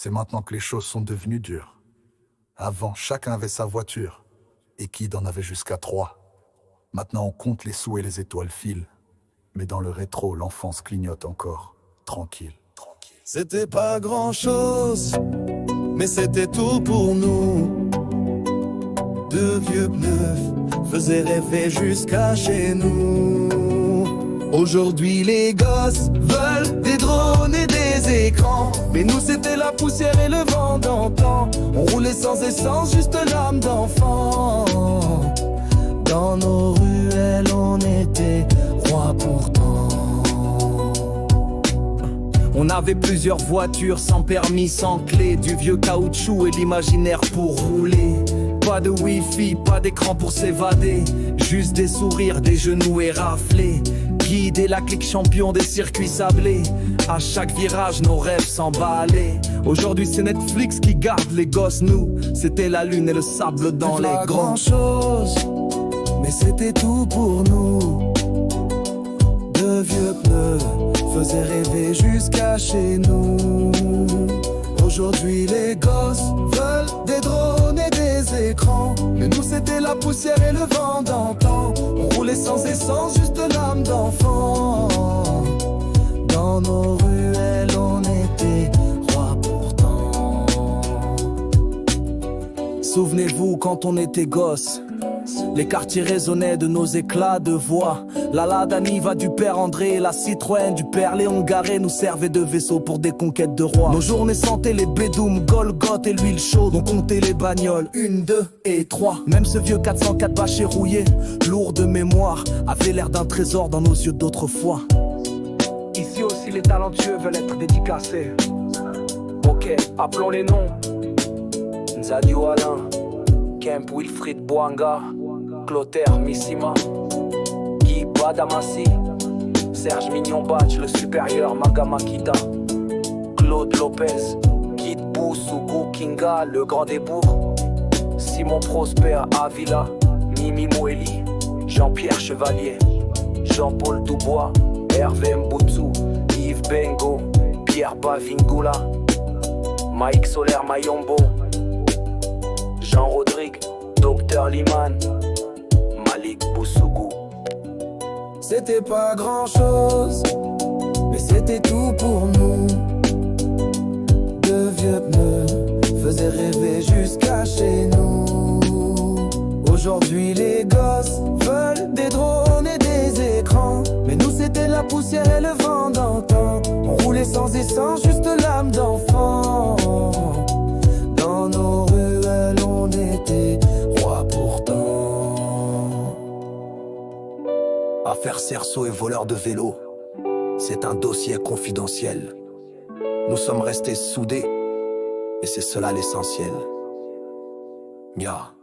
C'est maintenant que les choses sont devenues dures. Avant, chacun avait sa voiture, et Kid en avait jusqu'à 3. Maintenant, on compte les sous et les étoiles filent. Mais dans le rétro, l'enfance clignote encore, tranquille. C'était pas grand-chose, mais c'était tout pour nous. Deux vieux pneus faisaient rêver jusqu'à chez nous. Aujourd'hui les gosses veulent des drones et des écrans, mais nous c'était la poussière et le vent d'antan. On roulait sans essence, juste l'âme d'enfant. Dans nos ruelles on était rois pourtant. On avait plusieurs voitures sans permis, sans clé, du vieux caoutchouc et l'imaginaire pour rouler. Pas de wifi, pas d'écran pour s'évader, juste des sourires, des genoux éraflés. Guide et la clique champion des circuits sablés. À chaque virage nos rêves s'emballaient. Aujourd'hui c'est Netflix qui garde les gosses, nous c'était la lune et le sable dans les grands. Grand chose, mais c'était tout pour nous. Deux vieux pneus faisaient rêver jusqu'à chez nous. Aujourd'hui les gosses veulent des drones et des écrans, mais nous c'était la poussière et le vent d'antan. On roulait sans essence, juste l'âme d'enfant. Dans nos ruelles on était rois pourtant. Souvenez-vous quand on était gosses, les quartiers résonnaient de nos éclats de voix. La Lada Niva du père André et la Citroën du père Léon Garé nous servaient de vaisseau pour des conquêtes de rois. Nos journées sentaient les bédoums, Golgoth et l'huile chaude. On comptait les bagnoles, 1, 2 et 3. Même ce vieux 404 bâché rouillé, lourd de mémoire, avait l'air d'un trésor dans nos yeux d'autrefois. Ici aussi les talentueux veulent être dédicacés. Ok, appelons les noms. Nzadio Alain, Kemp Wilfried Boanga, Clotaire Missima, Guy Badamassi, Serge Mignon Batch, le supérieur Magamakita, Claude Lopez, Kid Boussougou Kinga, le grand débour, Simon Prosper Avila, Mimi Moeli, Jean-Pierre Chevalier, Jean-Paul Dubois, Hervé Mboutsou, Yves Bengo, Pierre Bavingula, Mike Soler Mayombo, Jean-Rodrigue, Docteur Liman, Malik Boussougou. C'était pas grand chose, mais c'était tout pour nous. Deux vieux pneus faisaient rêver jusqu'à chez nous. Aujourd'hui les gosses veulent des drones et des écrans, mais nous c'était la poussière et le vent d'antan. On roulait sans essence, juste l'âme d'enfant. Dans nos ruelles on était rois pourtant. Affaire cerceau et voleur de vélo, c'est un dossier confidentiel. Nous sommes restés soudés, et c'est cela l'essentiel. Mia.